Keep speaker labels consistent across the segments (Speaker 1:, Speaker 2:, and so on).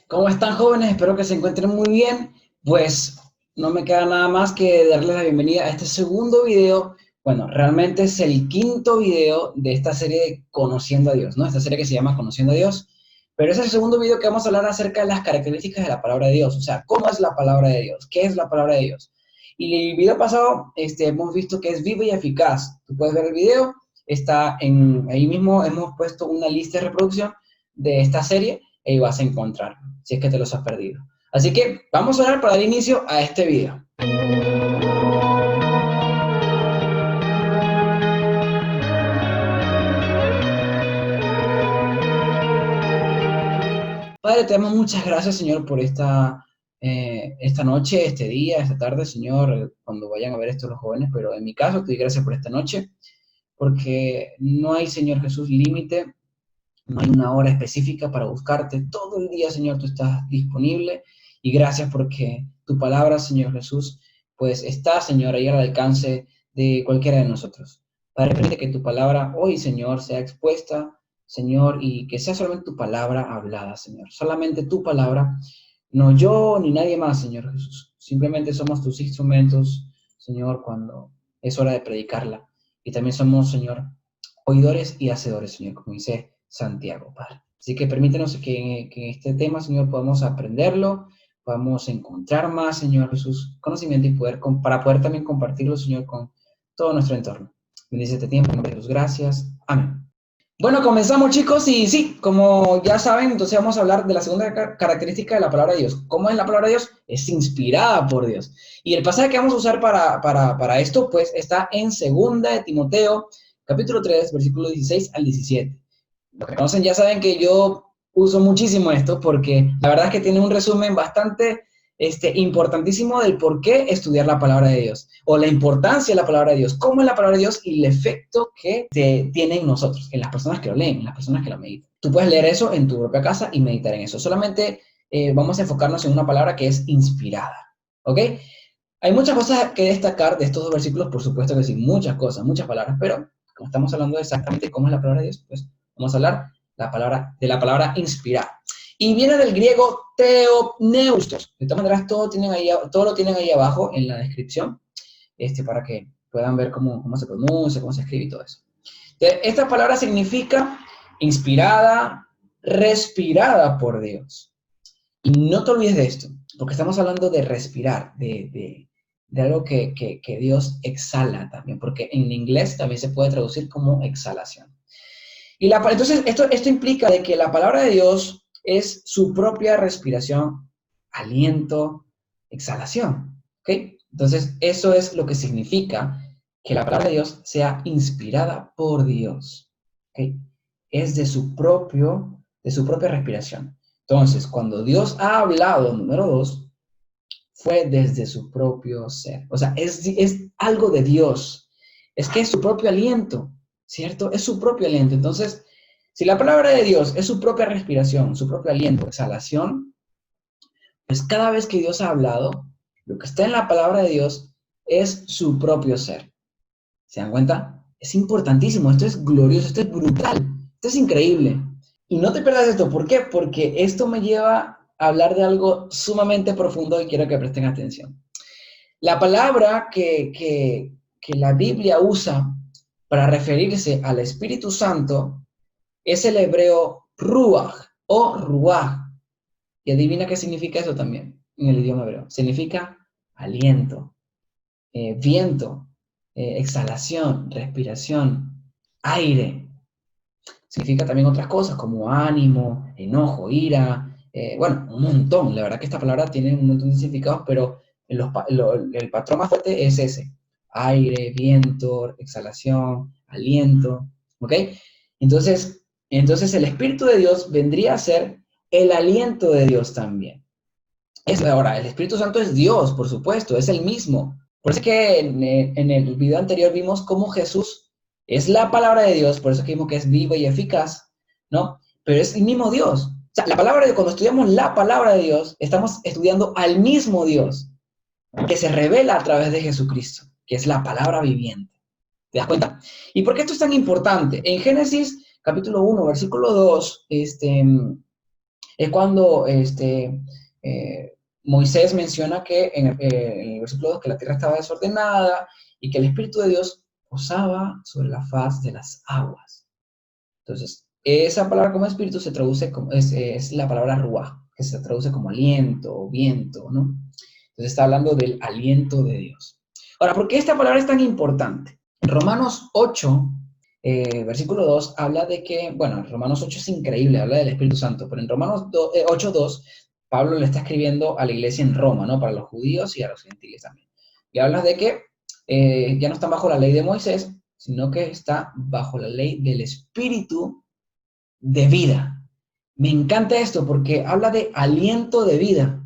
Speaker 1: ¿Cómo están, jóvenes? Espero que se encuentren muy bien. Pues no me queda nada más que darles la bienvenida a este segundo video. Bueno, realmente es el quinto video de esta serie de Conociendo a Dios, ¿no? Esta serie que se llama Conociendo a Dios. Pero es el segundo video que vamos a hablar acerca de las características de la palabra de Dios. O sea, ¿cómo es la palabra de Dios? ¿Qué es la palabra de Dios? Y el video pasado hemos visto que es viva y eficaz. Tú puedes ver el video. Ahí mismo hemos puesto una lista de reproducción de esta serie y ahí vas a encontrar si es que te los has perdido. Así que vamos a orar para dar inicio a este video. Padre, te damos muchas gracias, Señor, por esta noche, este día, esta tarde, Señor, cuando vayan a ver esto los jóvenes, pero en mi caso te doy gracias por esta noche, porque no hay, Señor Jesús, límite, no hay una hora específica para buscarte. Todo el día, Señor, tú estás disponible y gracias porque tu palabra, Señor Jesús, pues está, Señor, ahí al alcance de cualquiera de nosotros. Padre, permite que tu palabra hoy, Señor, sea expuesta, Señor, y que sea solamente tu palabra hablada, Señor. Solamente tu palabra, no yo ni nadie más, Señor Jesús. Simplemente somos tus instrumentos, Señor, cuando es hora de predicarla. Y también somos, Señor, oidores y hacedores, Señor, como dice Santiago, Padre. Así que permítenos que en este tema, Señor, podamos aprenderlo, podamos encontrar más, Señor Jesús, conocimiento y poder, para poder también compartirlo, Señor, con todo nuestro entorno. Bendice este tiempo, en nombre de Dios, gracias. Amén. Bueno, comenzamos, chicos, y sí, como ya saben, entonces vamos a hablar de la segunda característica de la palabra de Dios. ¿Cómo es la palabra de Dios? Es inspirada por Dios. Y el pasaje que vamos a usar para esto, pues, está en 2 de Timoteo, capítulo 3, versículo 16 al 17. Los que me conocen ya saben que yo uso muchísimo esto porque la verdad es que tiene un resumen bastante importantísimo del por qué estudiar la palabra de Dios o la importancia de la palabra de Dios, cómo es la palabra de Dios y el efecto que tiene en nosotros, en las personas que lo leen, en las personas que lo meditan. Tú puedes leer eso en tu propia casa y meditar en eso. Solamente vamos a enfocarnos en una palabra que es inspirada, ¿ok? Hay muchas cosas que destacar de estos dos versículos, por supuesto que sí, muchas cosas, muchas palabras, pero como estamos hablando de exactamente cómo es la palabra de Dios, pues vamos a hablar de la palabra inspirar. Y viene del griego theopneustos. De todas maneras, todo lo tienen ahí abajo en la descripción, para que puedan ver cómo se pronuncia, cómo se escribe y todo eso. Esta palabra significa inspirada, respirada por Dios. Y no te olvides de esto, porque estamos hablando de respirar, de algo que Dios exhala también, porque en inglés también se puede traducir como exhalación. Entonces, esto implica de que la palabra de Dios es su propia respiración, aliento, exhalación. ¿Ok? Entonces, eso es lo que significa que la palabra de Dios sea inspirada por Dios. ¿Ok? Es de su propia respiración. Entonces, cuando Dios ha hablado, número 2, fue desde su propio ser. O sea, es algo de Dios. Es que es su propio aliento, ¿cierto? Es su propio aliento. Entonces, si la palabra de Dios es su propia respiración, su propio aliento, exhalación, pues cada vez que Dios ha hablado, lo que está en la palabra de Dios es su propio ser. ¿Se dan cuenta? Es importantísimo, esto es glorioso, esto es brutal, esto es increíble. Y no te pierdas esto, ¿por qué? Porque esto me lleva a hablar de algo sumamente profundo y quiero que presten atención. La palabra que la Biblia usa para referirse al Espíritu Santo es el hebreo ruach o ruach. Y adivina qué significa eso también en el idioma hebreo. Significa aliento, viento, exhalación, respiración, aire. Significa también otras cosas como ánimo, enojo, ira, bueno, un montón. La verdad que esta palabra tiene un montón de significados, pero el patrón más fuerte es ese. Aire, viento, exhalación, aliento, ¿ok? Entonces el Espíritu de Dios vendría a ser el aliento de Dios también. Ahora, el Espíritu Santo es Dios, por supuesto, es el mismo. Por eso es que en el video anterior vimos cómo Jesús es la palabra de Dios, por eso que vimos que es vivo y eficaz, ¿no? Pero es el mismo Dios. O sea, cuando estudiamos la palabra de Dios, estamos estudiando al mismo Dios, que se revela a través de Jesucristo, que es la palabra viviente. ¿Te das cuenta? ¿Y por qué esto es tan importante? En Génesis capítulo 1, versículo 2, Es cuando Moisés menciona que en el versículo 2 que la tierra estaba desordenada y que el Espíritu de Dios posaba sobre la faz de las aguas. Entonces, esa palabra como espíritu se traduce como, es la palabra ruaj, que se traduce como aliento o viento, ¿no? Entonces está hablando del aliento de Dios. Ahora, ¿por qué esta palabra es tan importante? En Romanos 8, versículo 2, habla de que, bueno, Romanos 8 es increíble, habla del Espíritu Santo, pero en Romanos 8, 2, Pablo le está escribiendo a la iglesia en Roma, ¿no? Para los judíos y a los gentiles también. Y habla de que ya no están bajo la ley de Moisés, sino que está bajo la ley del Espíritu de vida. Me encanta esto porque habla de aliento de vida,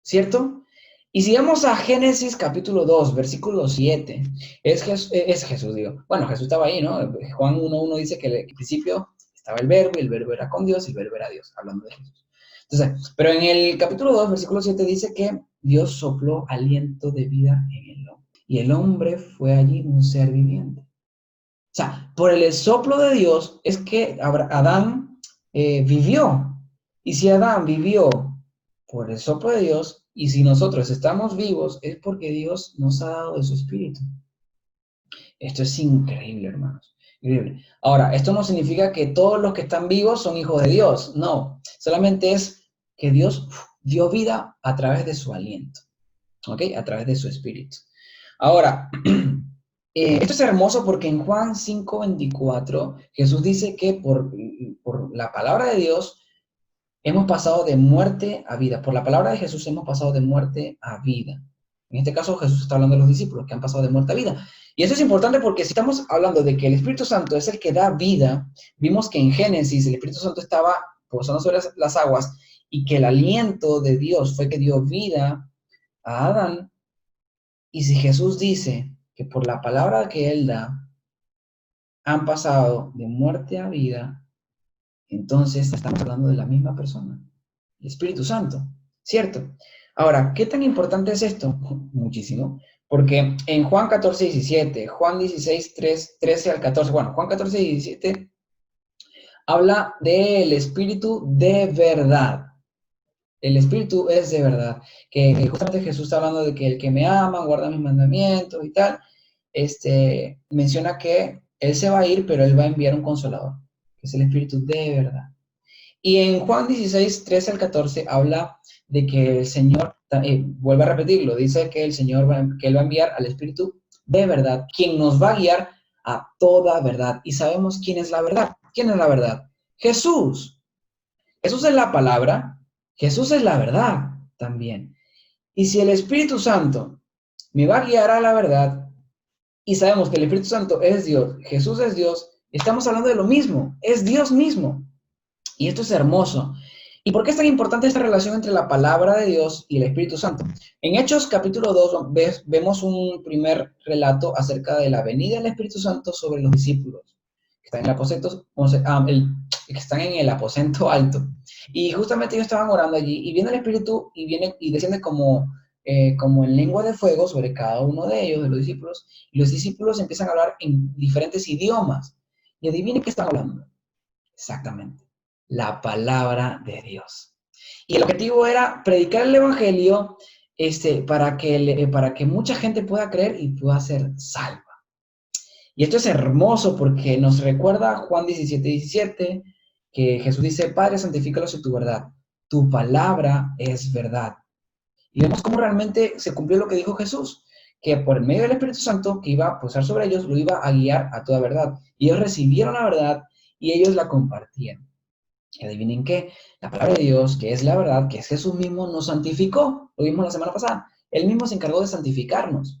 Speaker 1: ¿cierto? Y si vamos a Génesis capítulo 2, versículo 7, es Jesús, digo. Bueno, Jesús estaba ahí, ¿no? Juan 1.1 dice que al principio estaba el verbo, y el verbo era con Dios, y el verbo era Dios, hablando de Jesús. Entonces, pero en el capítulo 2, versículo 7 dice que Dios sopló aliento de vida en el hombre. Y el hombre fue allí un ser viviente. O sea, por el soplo de Dios es que Adán vivió. Y si Adán vivió por el soplo de Dios, y si nosotros estamos vivos, es porque Dios nos ha dado de su espíritu. Esto es increíble, hermanos. Increíble. Ahora, esto no significa que todos los que están vivos son hijos de Dios. No, solamente es que Dios dio vida a través de su aliento. ¿Ok? A través de su espíritu. Ahora, esto es hermoso porque en Juan 5:24 Jesús dice que por la palabra de Dios hemos pasado de muerte a vida. Por la palabra de Jesús hemos pasado de muerte a vida. En este caso Jesús está hablando de los discípulos que han pasado de muerte a vida. Y eso es importante porque si estamos hablando de que el Espíritu Santo es el que da vida, vimos que en Génesis el Espíritu Santo estaba posando sobre las aguas y que el aliento de Dios fue que dio vida a Adán. Y si Jesús dice que por la palabra que Él da han pasado de muerte a vida, entonces estamos hablando de la misma persona, el Espíritu Santo, ¿cierto? Ahora, ¿qué tan importante es esto? Muchísimo, porque en Juan 14:17, Juan 16, 13 al 14, bueno, Juan 14:17 habla del Espíritu de verdad. El Espíritu es de verdad, que justamente Jesús está hablando de que el que me ama, guarda mis mandamientos y tal, menciona que Él se va a ir, pero Él va a enviar un consolador, que es el Espíritu de verdad. Y en Juan 16, 13 al 14 habla de que el Señor, vuelve a repetirlo, dice que el Señor que Él va a enviar al Espíritu de verdad, quien nos va a guiar a toda verdad. Y sabemos quién es la verdad. ¿Quién es la verdad? Jesús. Jesús es la palabra, Jesús es la verdad también. Y si el Espíritu Santo me va a guiar a la verdad, y sabemos que el Espíritu Santo es Dios, Jesús es Dios, estamos hablando de lo mismo, es Dios mismo. Y esto es hermoso. ¿Y por qué es tan importante esta relación entre la palabra de Dios y el Espíritu Santo? En Hechos capítulo 2 vemos un primer relato acerca de la venida del Espíritu Santo sobre los discípulos, que están en que están en el aposento alto. Y justamente ellos estaban orando allí, y viene el Espíritu y viene y desciende como en lengua de fuego sobre cada uno de ellos, de los discípulos, y los discípulos empiezan a hablar en diferentes idiomas. Y adivinen qué están hablando. Exactamente, la palabra de Dios. Y el objetivo era predicar el Evangelio para que mucha gente pueda creer y pueda ser salva. Y esto es hermoso porque nos recuerda Juan 17:17, que Jesús dice, Padre, santifícalos en tu verdad. Tu palabra es verdad. Y vemos cómo realmente se cumplió lo que dijo Jesús, que por medio del Espíritu Santo que iba a posar sobre ellos, lo iba a guiar a toda verdad. Y ellos recibieron la verdad y ellos la compartían. Y adivinen qué, la palabra de Dios, que es la verdad, que es Jesús mismo, nos santificó. Lo vimos la semana pasada. Él mismo se encargó de santificarnos,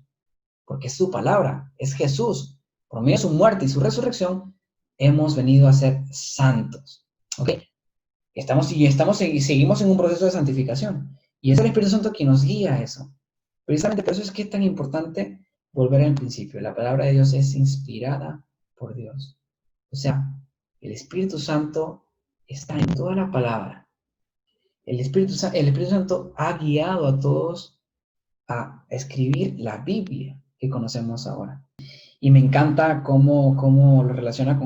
Speaker 1: porque es su palabra, es Jesús. Por medio de su muerte y su resurrección, hemos venido a ser santos. ¿Ok? Seguimos en un proceso de santificación. Y es el Espíritu Santo quien nos guía a eso. Precisamente por eso es que es tan importante volver al principio. La palabra de Dios es inspirada por Dios. O sea, el Espíritu Santo está en toda la palabra. El Espíritu Santo ha guiado a todos a escribir la Biblia que conocemos ahora. Y me encanta cómo lo relaciona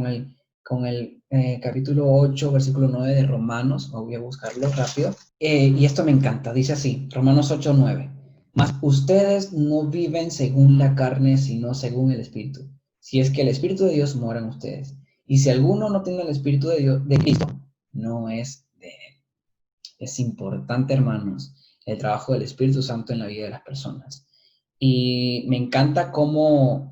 Speaker 1: con el capítulo 8, versículo 9 de Romanos. Voy a buscarlo rápido. Y esto me encanta, dice así, Romanos 8, 9. Mas ustedes no viven según la carne, sino según el Espíritu. Si es que el Espíritu de Dios mora en ustedes. Y si alguno no tiene el Espíritu de Dios, de Cristo, no es de él. Es importante, hermanos, el trabajo del Espíritu Santo en la vida de las personas. Y me encanta cómo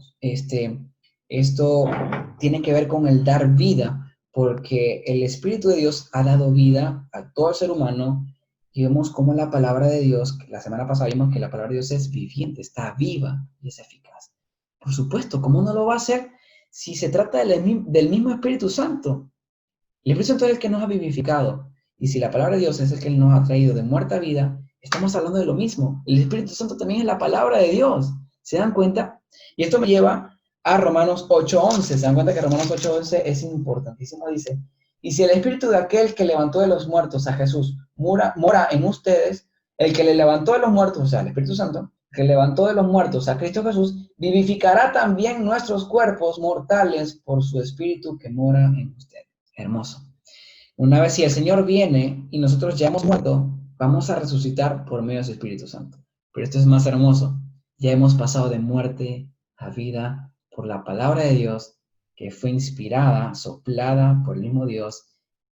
Speaker 1: esto tiene que ver con el dar vida, porque el Espíritu de Dios ha dado vida a todo ser humano, y vemos cómo la palabra de Dios, que la semana pasada vimos que la palabra de Dios es viviente, está viva y es eficaz. Por supuesto, ¿cómo no lo va a hacer si se trata del mismo Espíritu Santo? El Espíritu Santo es el que nos ha vivificado, y si la palabra de Dios es el que nos ha traído de muerte a vida, estamos hablando de lo mismo. El Espíritu Santo también es la palabra de Dios. ¿Se dan cuenta? Y esto me lleva a Romanos 8:11. ¿Se dan cuenta que Romanos 8:11 es importantísimo? Dice, y si el Espíritu de aquel que levantó de los muertos a Jesús mora en ustedes, el que le levantó de los muertos, o sea, el Espíritu Santo, que levantó de los muertos a Cristo Jesús, vivificará también nuestros cuerpos mortales por su Espíritu que mora en ustedes. Hermoso. Una vez si el Señor viene y nosotros ya hemos muerto, vamos a resucitar por medio de su Espíritu Santo. Pero esto es más hermoso. Ya hemos pasado de muerte a vida por la palabra de Dios, que fue inspirada, soplada por el mismo Dios,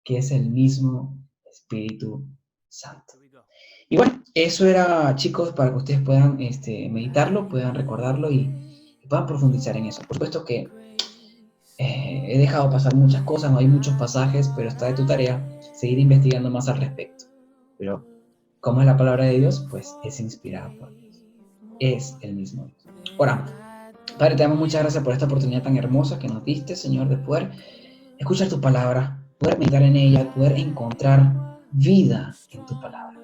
Speaker 1: que es el mismo Espíritu Santo. Y bueno, eso era, chicos, para que ustedes puedan meditarlo, puedan recordarlo y puedan profundizar en eso. Por supuesto que he dejado pasar muchas cosas, no hay muchos pasajes, pero está de tu tarea seguir investigando más al respecto. Pero, ¿cómo es la palabra de Dios? Pues es inspirada por Dios. Es el mismo Dios. Oramos. Padre, te damos muchas gracias por esta oportunidad tan hermosa que nos diste, Señor, de poder escuchar tu palabra, poder meditar en ella, poder encontrar vida en tu palabra.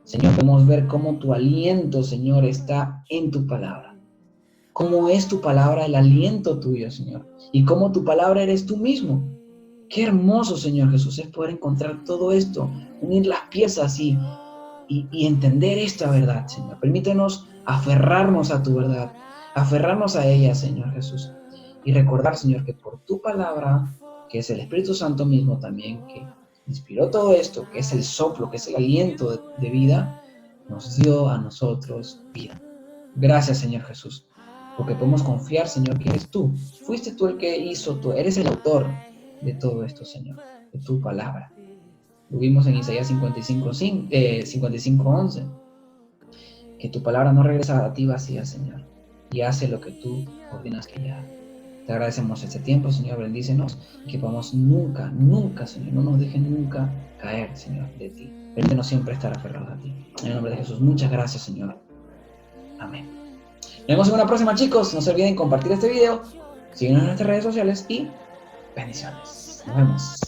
Speaker 1: Señor, podemos ver cómo tu aliento, Señor, está en tu palabra. Cómo es tu palabra el aliento tuyo, Señor. Y cómo tu palabra eres tú mismo. Qué hermoso, Señor Jesús, es poder encontrar todo esto, unir las piezas y entender esta verdad, Señor. Permítenos aferrarnos a tu verdad, aferrarnos a ella, Señor Jesús. Y recordar, Señor, que por tu palabra, que es el Espíritu Santo mismo también, que inspiró todo esto, que es el soplo, que es el aliento de vida, nos dio a nosotros vida. Gracias, Señor Jesús, porque podemos confiar, Señor, que eres tú. Fuiste tú el que hizo, tú eres el autor de todo esto, Señor, de tu palabra. Lo vimos en Isaías 55:11, que tu palabra no regresa a ti vacía, Señor, y hace lo que tú ordenas que ella haga. Te agradecemos este tiempo, Señor, bendícenos, y que podamos nunca, Señor, no nos dejen nunca caer, Señor, de ti. Permítenos siempre estar aferrados a ti. En el nombre de Jesús, muchas gracias, Señor. Amén. Nos vemos en una próxima, chicos. No se olviden compartir este video, síguenos en nuestras redes sociales y bendiciones. Nos vemos.